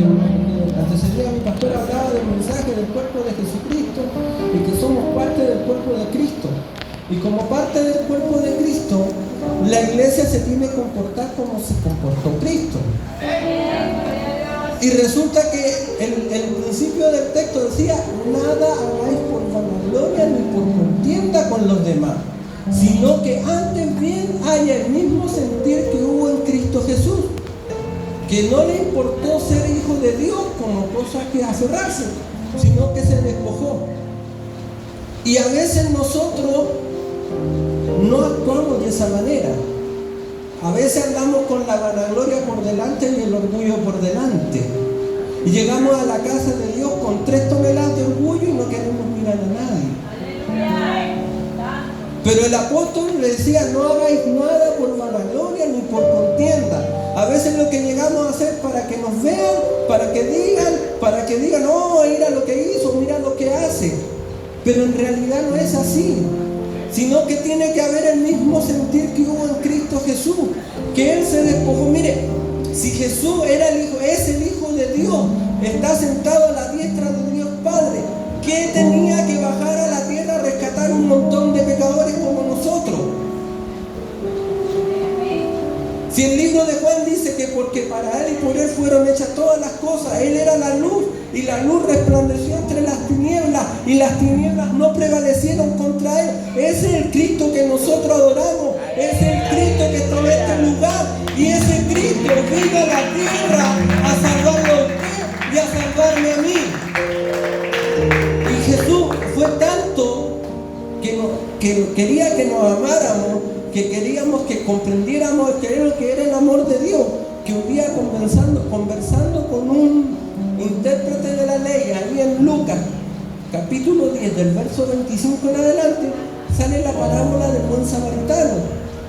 antecedía mi pastor hablaba del mensaje del cuerpo de Jesucristo y que somos parte del cuerpo de Cristo. Y como parte del cuerpo de Cristo, la iglesia se tiene que comportar como se comportó Cristo. Y resulta que el principio del texto decía: nada hagáis por vanagloria ni por contienda con los demás, sino que antes bien haya el mismo sentir que hubo en Cristo Jesús, que no le importó ser hijo de Dios como cosa que aferrarse, sino que se despojó. Y a veces nosotros no actuamos de esa manera. A veces andamos con la vanagloria por delante y el orgullo por delante. Y llegamos a la casa de Dios con 3 toneladas de orgullo y no queremos mirar a nadie. Pero el apóstol le decía: no hagáis nada por vanagloria ni por contienda. A veces lo que llegamos a hacer para que nos vean, para que digan, oh, mira lo que hizo, mira lo que hace. Pero en realidad no es así, sino que tiene que haber el mismo sentir que hubo en Cristo Jesús, que Él se despojó. Mire, si Jesús era el Hijo, es el Hijo de Dios, está sentado a la diestra de Dios Padre, ¿qué tenía que bajar a la tierra a rescatar un montón de pecadores como nosotros? Si el libro de Juan dice que porque para Él y por Él fueron hechas todas las cosas, Él era la luz y la luz resplandeció entre las tinieblas y las tinieblas no prevalecieron contra Él. Ese es el Cristo que nosotros adoramos, es el Cristo que está en este lugar, y ese Cristo vino a la tierra a salvarlo a usted y a salvarme a mí. Y Jesús fue tanto que quería que nos amáramos, que queríamos que comprendiéramos que era el amor de Dios, que un día conversando con un intérprete de la ley, ahí en Lucas, capítulo 10, del verso 25 en adelante, sale la parábola del buen samaritano.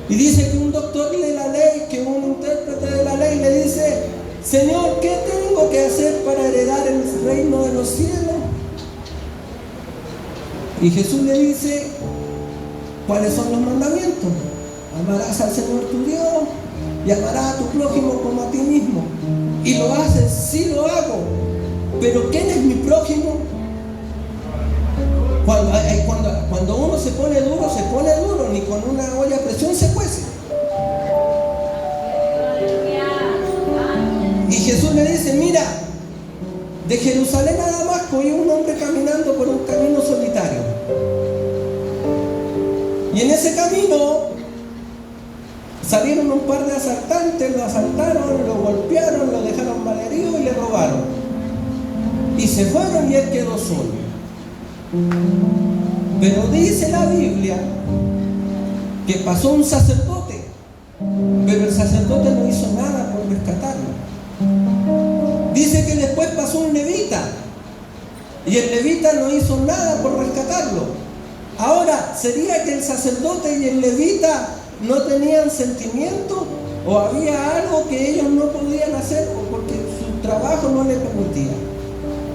Y dice que un doctor de la ley, que un intérprete de la ley le dice: Señor, ¿qué tengo que hacer para heredar el reino de los cielos? Y Jesús le dice: ¿cuáles son los mandamientos? Amarás al Señor tu Dios y amarás a tu prójimo como a ti mismo. Y lo haces, sí lo hago. Pero ¿quién es mi prójimo? Cuando uno se pone duro, ni con una olla a presión se cuece. Y Jesús le dice: mira, de Jerusalén a Damasco iba un hombre caminando por un camino solitario. Y en ese camino salieron un par de asaltantes, lo asaltaron, lo golpearon, lo dejaron malherido y le robaron. Y se fueron y él quedó solo. Pero dice la Biblia que pasó un sacerdote, pero el sacerdote no hizo nada por rescatarlo. Dice que después pasó un levita y el levita no hizo nada por rescatarlo. Ahora, ¿sería que el sacerdote y el levita no tenían sentimiento? ¿O había algo que ellos no podían hacer porque su trabajo no les permitía?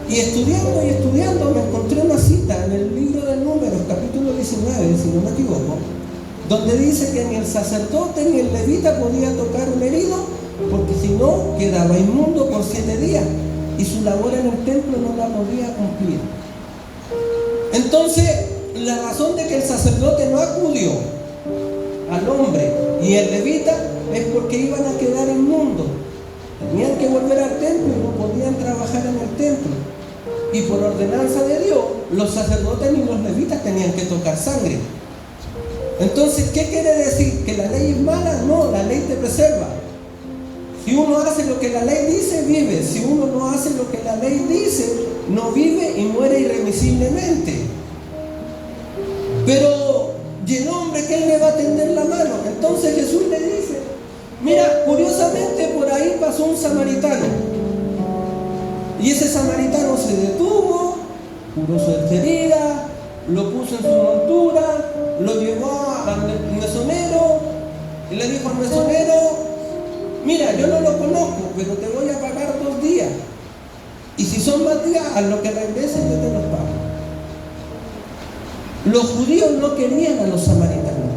Y estudiando me encontré una cita en el libro de Números, capítulo 19, si no me equivoco, donde dice que ni el sacerdote ni el levita podía tocar un herido, porque si no quedaba inmundo por 7 días y su labor en el templo no la podía cumplir. Entonces, la razón de que el sacerdote no acudió al hombre y el levita es porque iban a quedar inmundos. Tenían que volver al templo y no podían trabajar en el templo. Y por ordenanza de Dios, los sacerdotes ni los levitas tenían que tocar sangre. Entonces, ¿qué quiere decir? ¿Que la ley es mala? No, la ley te preserva. Si uno hace lo que la ley dice, vive. Si uno no hace lo que la ley dice, no vive y muere irremisiblemente. Pero, ¿y el hombre que él le va a tender la mano? Entonces Jesús le dice: mira, curiosamente por ahí pasó un samaritano. Y ese samaritano se detuvo, curó su herida, lo puso en su montura, lo llevó al mesonero y le dijo al mesonero: mira, yo no lo conozco, pero te voy a pagar 2 días. Y si son más días, a lo que regreses yo te los pago. Los judíos no querían a los samaritanos.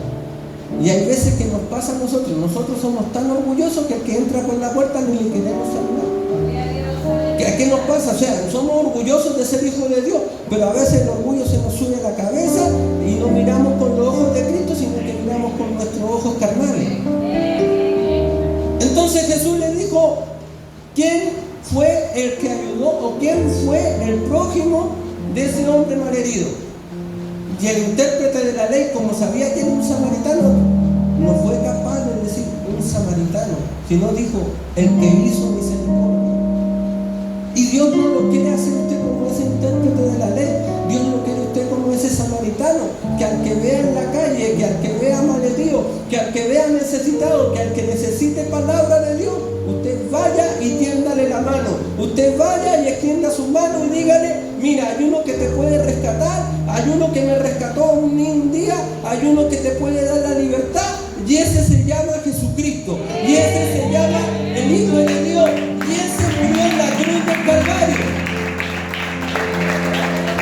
Y hay veces que nos pasa a nosotros. Nosotros somos tan orgullosos que el que entra por la puerta ni le queremos saludar. ¿Qué nos pasa? O sea, somos orgullosos de ser hijos de Dios, pero a veces el orgullo se nos sube a la cabeza y no miramos con los ojos de Cristo, sino que miramos con nuestros ojos carnales. Entonces Jesús le dijo, ¿quién fue el que ayudó o quién fue el prójimo de ese hombre malherido? Y el intérprete de la ley, como sabía que era un samaritano, no fue capaz de decir un samaritano, sino dijo el que hizo misericordia. Y Dios no lo quiere hacer usted como ese intérprete de la ley. Dios lo quiere usted como ese samaritano, que al que vea en la calle, que al que vea malherido, que al que vea necesitado, que al que necesite palabra de Dios, usted vaya y tiéndale la mano. Usted vaya y extienda su mano y dígale, mira, hay uno que te puede rescatar, hay uno que me rescató un día, hay uno que te puede dar la libertad, y ese se llama Jesucristo, y ese se llama el Hijo de Dios, y ese murió en la cruz del Calvario.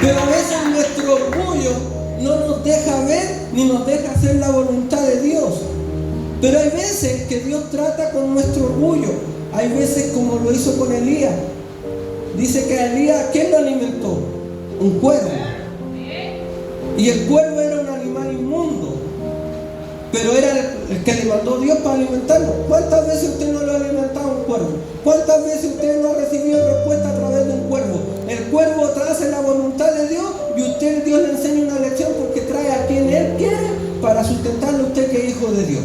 Pero a veces nuestro orgullo no nos deja ver ni nos deja hacer la voluntad de Dios. Pero hay veces que Dios trata con nuestro orgullo. Hay veces como lo hizo con Elías. Dice que a Elías, ¿quién lo alimentó? Un cuervo. Y el cuervo era un animal inmundo, pero era el que le mandó Dios para alimentarlo. ¿Cuántas veces usted no lo ha alimentado un cuervo? ¿Cuántas veces usted no ha recibido respuesta a través de un cuervo? El cuervo trae la voluntad de Dios y Dios le enseña una lección porque trae a quien Él quiere para sustentarle a usted que es hijo de Dios.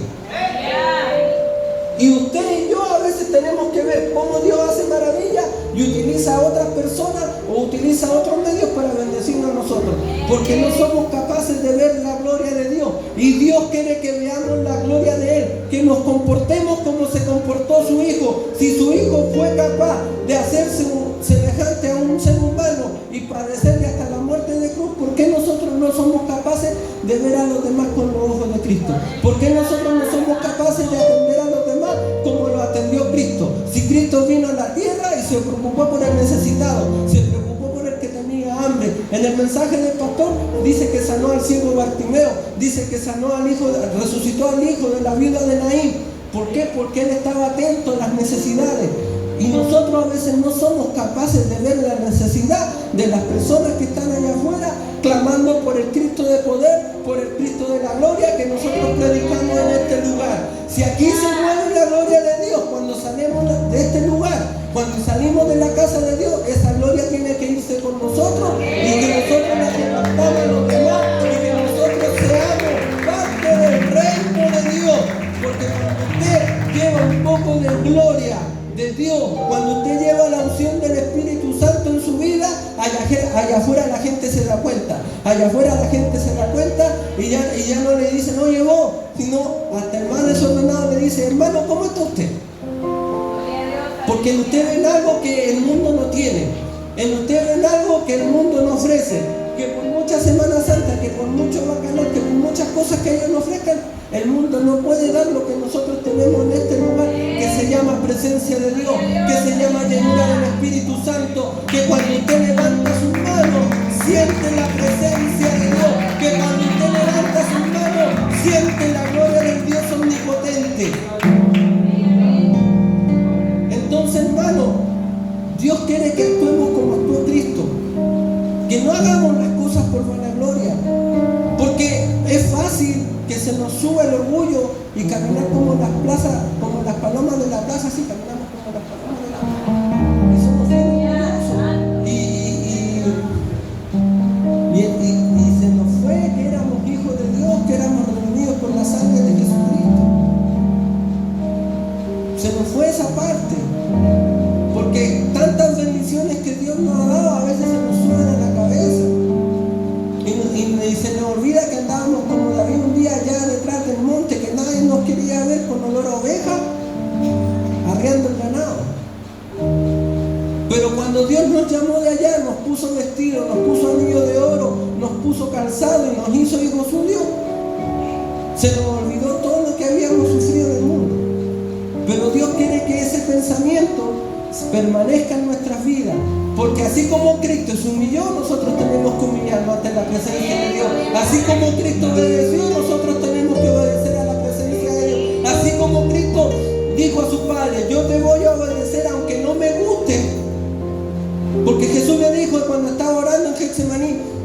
Y usted y yo a veces tenemos que ver cómo Dios hace maravillas y utiliza a otras personas o utiliza otros medios para bendecirnos a nosotros. Porque no somos capaces de ver la gloria de Dios. Y Dios quiere que veamos la gloria de Él. Que nos comportemos como se comportó su Hijo. Si su Hijo fue capaz de hacerse semejante a un ser humano y padecerle hasta la muerte de cruz, ¿por qué nosotros no somos capaces de ver a los demás con los ojos de Cristo? ¿Por qué nosotros no somos capaces de atender a los demás como lo atendió Cristo? Si Cristo vino a la tierra y se preocupó por el necesitado, se preocupó por el que tenía hambre. En el mensaje del pastor dice que sanó al ciego Bartimeo, dice que sanó al hijo, resucitó al hijo de la viuda de Naín. ¿Por qué? Porque Él estaba atento a las necesidades. Y nosotros a veces no somos capaces de ver la necesidad de las personas que están allá afuera clamando por el Cristo de poder, por el Cristo de la gloria que nosotros predicamos en este lugar. Si aquí se mueve la gloria de Dios cuando salimos de este lugar, cuando salimos de la casa de Dios, esa gloria tiene que irse con nosotros y que nosotros la repartamos a los demás y que nosotros seamos parte del reino de Dios. Porque cuando usted lleva un poco de gloria de Dios, cuando usted lleva la unción del Espíritu Santo en su vida, allá afuera la gente se da cuenta. Allá afuera la gente se da cuenta y ya no le dicen, oye vos, sino hasta el más desordenado le dice, hermano, ¿cómo está usted? Porque en usted ven algo que el mundo no tiene. En usted ven algo que el mundo no ofrece. Que por muchas Semanas Santas, que por mucho bacanal, que por muchas cosas que ellos nos ofrezcan, el mundo no puede dar lo que nosotros tenemos en este lugar, que se llama presencia de Dios, que se llama llenura del Espíritu Santo, que cuando usted levanta sus manos, siente la presencia de Dios, que cuando usted levanta sus manos, siente la gloria del Dios omnipotente. Entonces, hermano, Dios quiere que actuemos como actuó Cristo, que no hagamos las cosas por vanagloria, porque es fácil que se nos suba el orgullo y caminar como las plazas, como las palomas de la plaza, así caminamos como las palomas de la plaza. Y somos bien orgullosos. Y se nos fue que éramos hijos de Dios, que éramos redimidos por la sangre de Jesucristo. Se nos fue esa parte. Porque tantas bendiciones que Dios nos ha dado a veces se nos suben a la cabeza. Y se nos olvida que andábamos como David un día allá detrás del monte, que nadie nos quería ver con olor a oveja, arreando el ganado. Pero cuando Dios nos llamó de allá, nos puso vestido, nos puso anillo de oro, nos puso calzado y nos hizo hijos suyos, se nos olvidó todo lo que habíamos sufrido en el mundo. Pero Dios quiere que ese pensamiento permanezca en nuestras vidas, porque así como Cristo se humilló, nosotros tenemos que humillarnos ante la presencia de Dios. Así como Cristo obedeció, nosotros tenemos que obedecer a la presencia de Dios. Así como Cristo dijo a su Padre, yo te voy a obedecer aunque no me guste,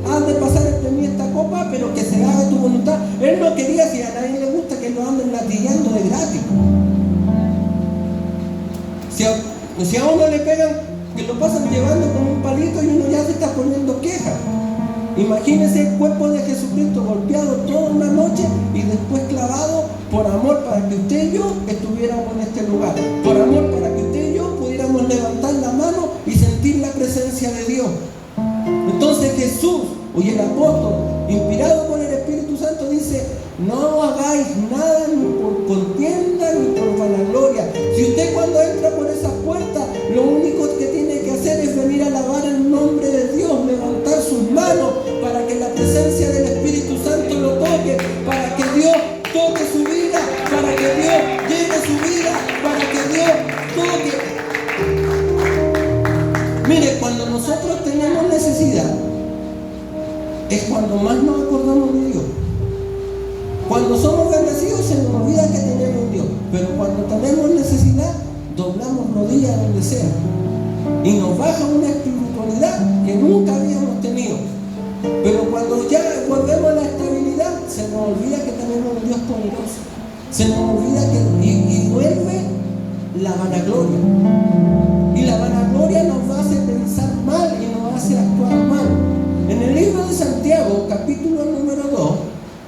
haz de pasar de mí esta copa, pero que se haga tu voluntad. Él no quería, si a nadie le gusta, que lo anden latillando de gratis. Si a uno le pegan, que lo pasan llevando con un palito y uno ya se está poniendo queja. Imagínense el cuerpo de Jesucristo golpeado toda una noche y después clavado por amor para que usted y yo estuviéramos en este lugar. Por amor para que usted y yo pudiéramos levantar la mano y sentir la presencia de Dios. Entonces Jesús, y el apóstol, inspirado por el Espíritu Santo, dice: no hagáis nada ni por contienda ni por vanagloria. Si usted cuando entra por esa puerta, lo único que tiene que hacer es venir a alabar el nombre de Dios, levantar sus manos para que la presencia del Espíritu Santo lo toque, para que Dios toque su vida, para que Dios llene su vida, para que Dios toque. Mire, cuando nosotros tenemos necesidad, es cuando más nos acordamos de Dios. Cuando somos bendecidos se nos olvida que tenemos un Dios, pero cuando tenemos necesidad, doblamos rodillas donde sea y nos baja una espiritualidad que nunca habíamos tenido. Pero cuando ya volvemos a la estabilidad, se nos olvida que tenemos un Dios poderoso, se nos olvida que y vuelve la vanagloria, y la vanagloria nos hace pensar mal y nos hace actuar mal. En el libro de Santiago, capítulo número 2,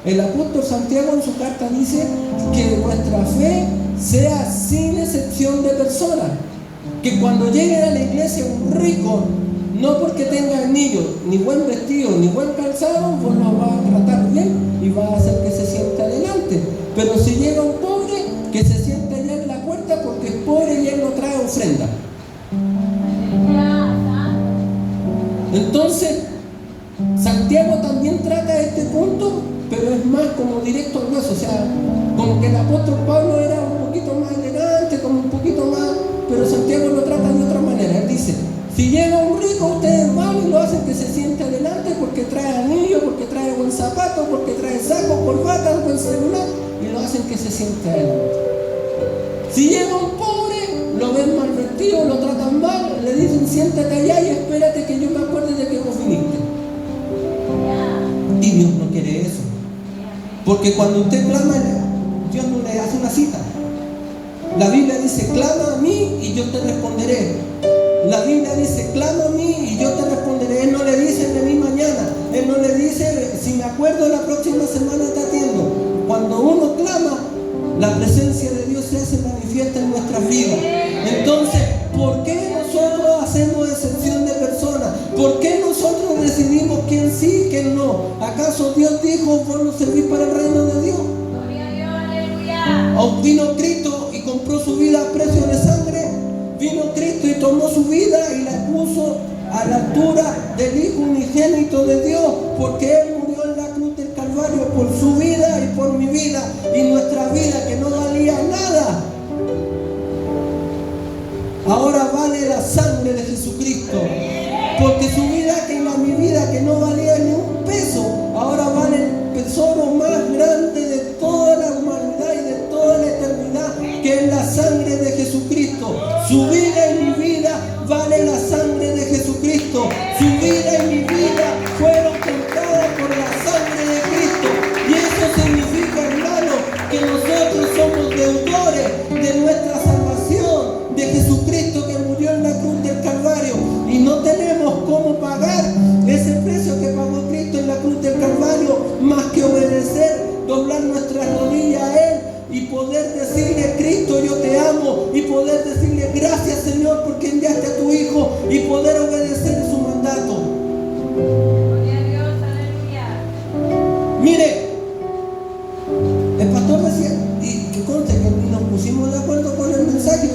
el apóstol Santiago en su carta dice que vuestra fe sea sin excepción de personas. Que cuando llegue a la iglesia un rico, no porque tenga anillo, ni buen vestido, ni buen calzado, vos lo vas a tratar bien y vas a hacer que se sienta adelante. Pero si llega un pobre, que se siente allá en la puerta porque es pobre y él no trae ofrenda. Entonces, Santiago también trata este punto, pero es más como directo al hueso, o sea, como que el apóstol Pablo era un poquito más elegante, como un poquito más, pero Santiago lo trata de otra manera. Él dice: si llega un rico, ustedes van y lo hacen que se siente adelante porque trae anillo, porque trae buen zapato, porque trae saco, corbata, buen celular, y lo hacen que se siente adelante. Si llega un pobre, lo ven mal vestido, lo tratan mal, le dicen: siéntate allá y espérate que yo me acuerde de que vos viniste. Y Dios no quiere eso. Porque cuando usted clama, Dios no le hace una cita. La Biblia dice: clama a mí y yo te responderé. La Biblia dice: clama a mí y yo te responderé. Él no le dice: de mí mañana. Él no le dice: si me acuerdo la próxima semana te atiendo. Cuando uno clama, la presencia de Dios se hace manifiesta en nuestras vidas. Entonces, ¿por qué nosotros hacemos excepción de personas? ¿Por qué nosotros decidimos quién sí y quién no? ¿Acaso Dios dijo: vos no servís para el reino de Dios? Gloria a Dios, aleluya. ¿O vino Cristo y compró su vida a precio de sangre? Vino Cristo y tomó su vida y la puso a la altura del Hijo unigénito de Dios, porque Él murió en la cruz del Calvario por su vida y por mi vida, y nuestra vida que no valía nada, ahora vale la sangre de Jesucristo. Porque su vida, que era mi vida, que no valía ni un peso, ahora vale el tesoro más grande de toda la humanidad y de toda la eternidad, que es la sangre de Jesucristo. Su vida y mi vida vale la sangre de Jesucristo. Su vida y mi vida fueron compradas por la sangre de Cristo. Y eso significa, hermano, que nosotros somos deudores de nuestra salvación, de Jesucristo que murió en la cruz del Calvario. Y no tenemos cómo pagar ese precio que pagó Cristo en la cruz del Calvario, más que obedecer, doblar nuestras rodillas a Él y poder decirle: Cristo, yo te amo, y poder decirle: gracias, Señor, porque enviaste a tu Hijo, y poder obedecer su mandato. Gloria a Dios, aleluya. Mire, el pastor decía, y que conste que nos pusimos de acuerdo con el mensaje,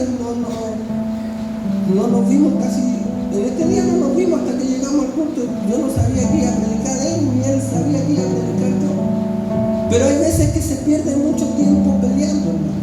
no nos vimos casi, en este día no nos vimos hasta que llegamos al culto. Yo no sabía que iba a predicar él, ni él sabía que iba a predicar yo. Pero hay veces que se pierde mucho tiempo peleando, hermano.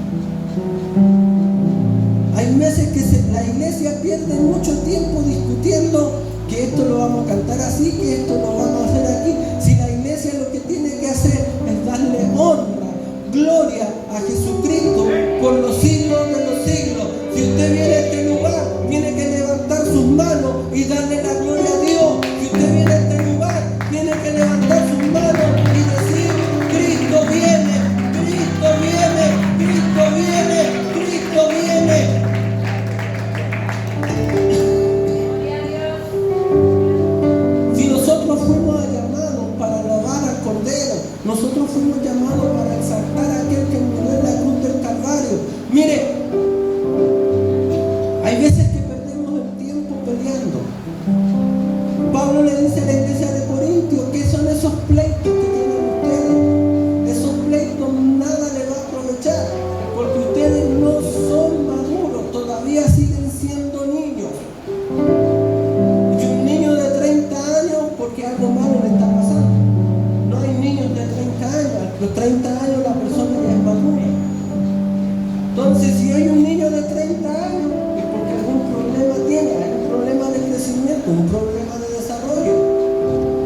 Hay veces que la iglesia pierde mucho tiempo discutiendo que esto lo vamos a cantar así, que esto lo vamos a hacer aquí. Si la iglesia lo que tiene que hacer es darle honra, gloria a Jesucristo por los siglos de los siglos. Si usted viene a este lugar, tiene que levantar sus manos y darle la gloria a Dios. Si usted viene a este lugar, tiene un problema de desarrollo.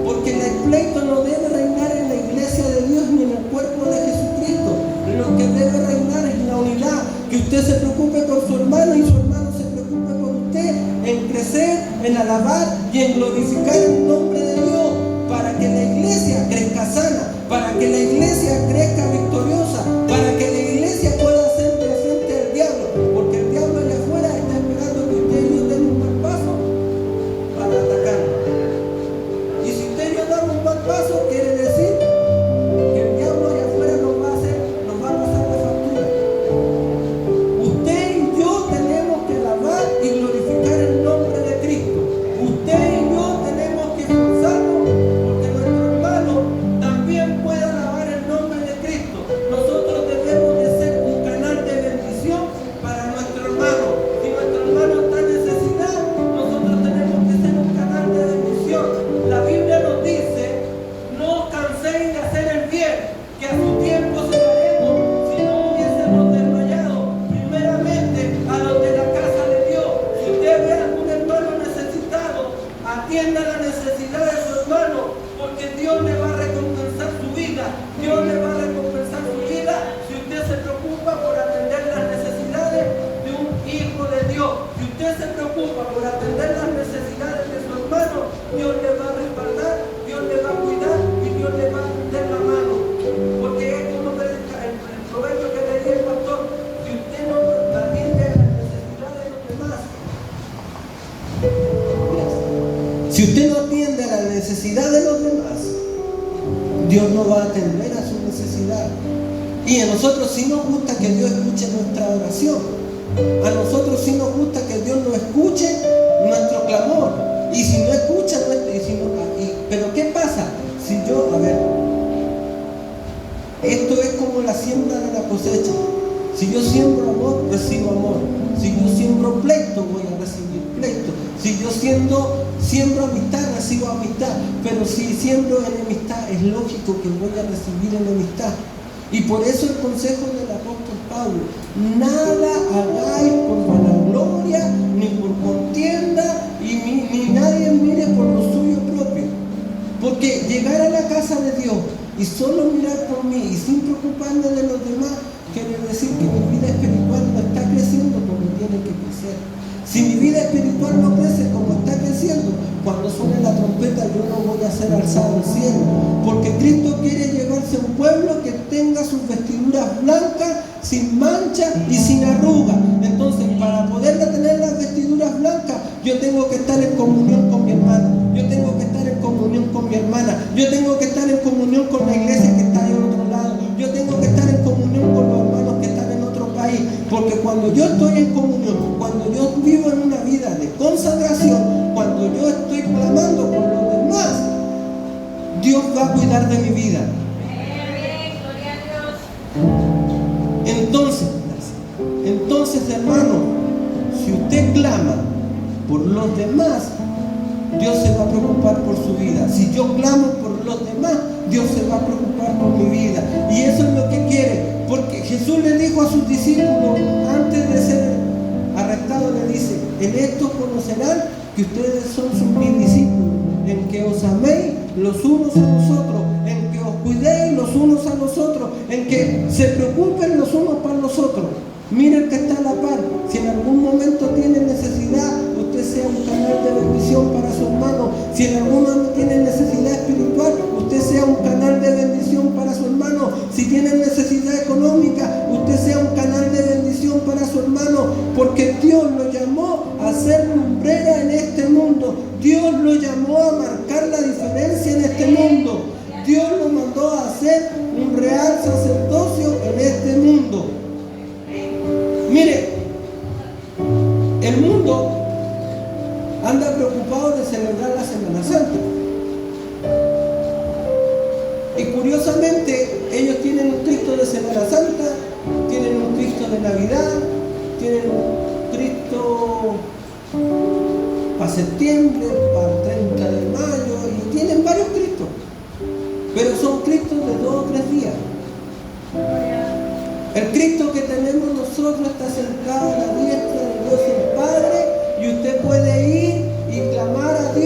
Porque el pleito no debe reinar en la iglesia de Dios ni en el cuerpo de Jesucristo. Lo que debe reinar es la unidad. Que usted se preocupe por su hermano y su hermano se preocupe por usted. En crecer, en alabar y en glorificar el nombre de Dios. Para que la iglesia crezca sana. Para que la iglesia crezca victoriosa. Para que la iglesia pueda hacerle frente al diablo. Porque el diablo allá afuera está esperando que usted y yo den un buen paso para atacarlo. Y si usted y yo damos un buen paso, quiere decir que el diablo allá afuera nos va a pasar la factura. Usted y yo tenemos que alabar y glorificar el nombre de Cristo. Usted y yo tenemos que esforzarnos porque nuestro hermano también pueda alabar el nombre de Cristo. Nosotros debemos de ser un canal de bendición para nuestro hermano. Si nuestro hermano está en necesidad, nosotros tenemos que ser un canal de bendición. La Biblia nos dice: no os canséis de hacer el bien, que a su tiempo segaremos si no hubiésemos desmayado. Primeramente a los de la casa de Dios. Si usted ve a algún hermano necesitado, atienda la necesidad de su hermano, porque Dios le va a recompensar su vida. Dios le va a recompensar su vida si usted se preocupa por atender las necesidades de un hijo de Dios. Si usted se preocupa por atender las necesidades de su hermano, Dios le va a respaldar, Dios le va a cuidar y Dios le va a tender la mano. Porque es como el proverbio que le di el pastor: si usted no atiende a las necesidades de los demás, si usted no atiende a la necesidad de los demás, Dios no va a atender a su necesidad. Y a nosotros sí nos gusta que Dios escuche nuestra oración. A nosotros sí nos gusta que Dios nos escuche nuestro clamor. Y si no escucha, pero ¿qué pasa? Si yo, esto es como la siembra de la cosecha. Si yo siembro amor, recibo amor. Si yo siembro pleito, voy a recibir pleito. Si yo siembro amistad, recibo amistad. Pero si siembro enemistad, es lógico que voy a recibir enemistad. Y por eso el consejo del apóstol Pablo: nada hagáis por vanagloria, ni por contienda, y ni nadie mire por lo suyo propio. Porque llegar a la casa de Dios y solo mirar por mí y sin preocuparme de los demás, quiere decir que mi vida espiritual no está creciendo como tiene que crecer. Si mi vida espiritual no crece como está creciendo, cuando suene la trompeta yo no voy a ser alzado al cielo. Porque Cristo quiere llevarse a un pueblo que tenga sus vestiduras blancas, sin mancha y sin arruga. Entonces, para poder tener las vestiduras blancas, yo tengo que estar en comunión con mi hermano. Yo tengo que estar en comunión con mi hermana. Yo tengo que estar en comunión con la iglesia que está ahí al otro lado. Yo tengo que estar en comunión con los hermanos que están en otro país. Porque cuando yo estoy en comunión, cuando yo vivo en una vida de consagración, cuando yo estoy clamando por los demás, Dios va a cuidar de mi vida. Entonces, hermano, si usted clama por los demás, Dios se va a preocupar por su vida. Si yo clamo por los demás, Dios se va a preocupar por mi vida. Y eso es lo que quiere. Porque Jesús le dijo a sus discípulos, antes de ser arrestado, le dice: en esto conocerán que ustedes son mis discípulos, en que os améis los unos a los otros, en que os cuidéis los unos a los otros, en que se preocupen los unos para los otros. Miren que está a la par. Si en algún momento tiene necesidad, usted sea un canal de bendición para su hermano. Si en algún momento tiene necesidad espiritual, usted sea un canal de bendición para su hermano. Si tiene necesidad económica, usted sea un canal de bendición para su hermano. Porque Dios lo llamó a ser lumbrera en este mundo. Dios lo llamó a marcar la diferencia en este mundo. Dios lo mandó a hacer un real sacerdocio en este mundo. Mire, el mundo anda preocupado de celebrar la Semana Santa. Y curiosamente, ellos tienen un Cristo de Semana Santa, tienen un Cristo de Navidad, tienen un Cristo para septiembre, para el 30 de mayo, y tienen varios Cristos. Pero son Cristos de 2 o 3 días. El Cristo que tenemos nosotros está sentado a la diestra de Dios el Padre, y usted puede ir y clamar a Dios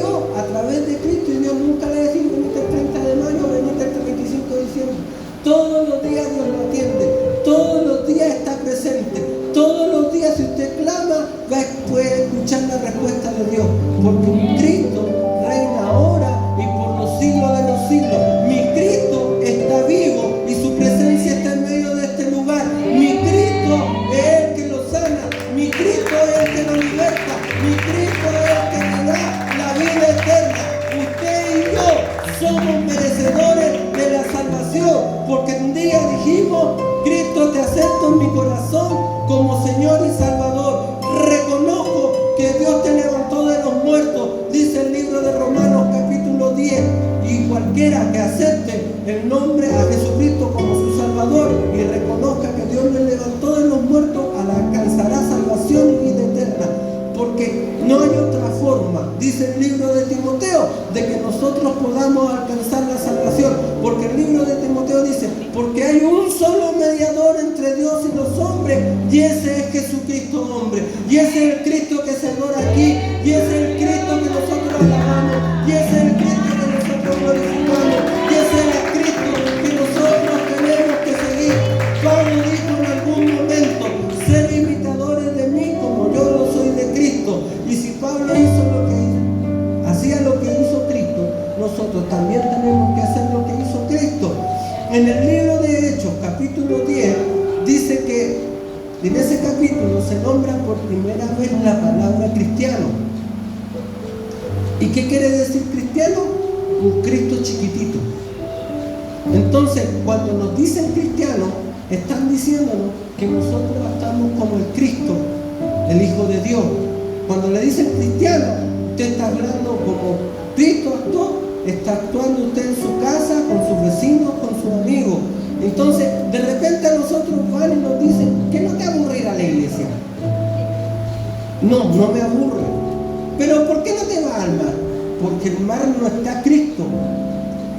nosotros podamos alcanzar la salvación. Porque el libro de Timoteo dice, porque hay un solo mediador entre Dios y los hombres, y ese es Jesucristo hombre. Y ese es el Cristo que se adora aquí, y ese es el Cristo que nosotros alabamos, y ese es el Cristo que nosotros glorificamos, y ese es el Cristo que nosotros tenemos que seguir. Pablo dijo en algún momento, ser imitadores de mí como yo lo soy de Cristo. Y si Pablo hacía lo que hizo Cristo, nosotros también tenemos que hacer lo que hizo Cristo. En el libro de Hechos, capítulo 10, dice que en ese capítulo se nombra por primera vez la palabra cristiano. ¿Y qué quiere decir cristiano? Un Cristo chiquitito. Entonces, cuando nos dicen cristianos, están diciéndonos que nosotros actuamos como el Cristo, el Hijo de Dios. Cuando le dicen cristiano, usted está hablando como Cristo actuó, está actuando usted en su casa, con sus vecinos, con sus amigos. Entonces, de repente a nosotros van y nos dicen, ¿que no te aburre ir a la iglesia? No, no me aburre. ¿Pero por qué no te vas al mar? Porque el mar no está Cristo.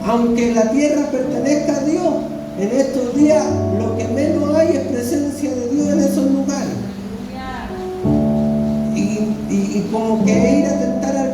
Aunque la tierra pertenezca a Dios, en estos días lo que menos hay es presencia de Dios en esos lugares. Y como que ir a tentar al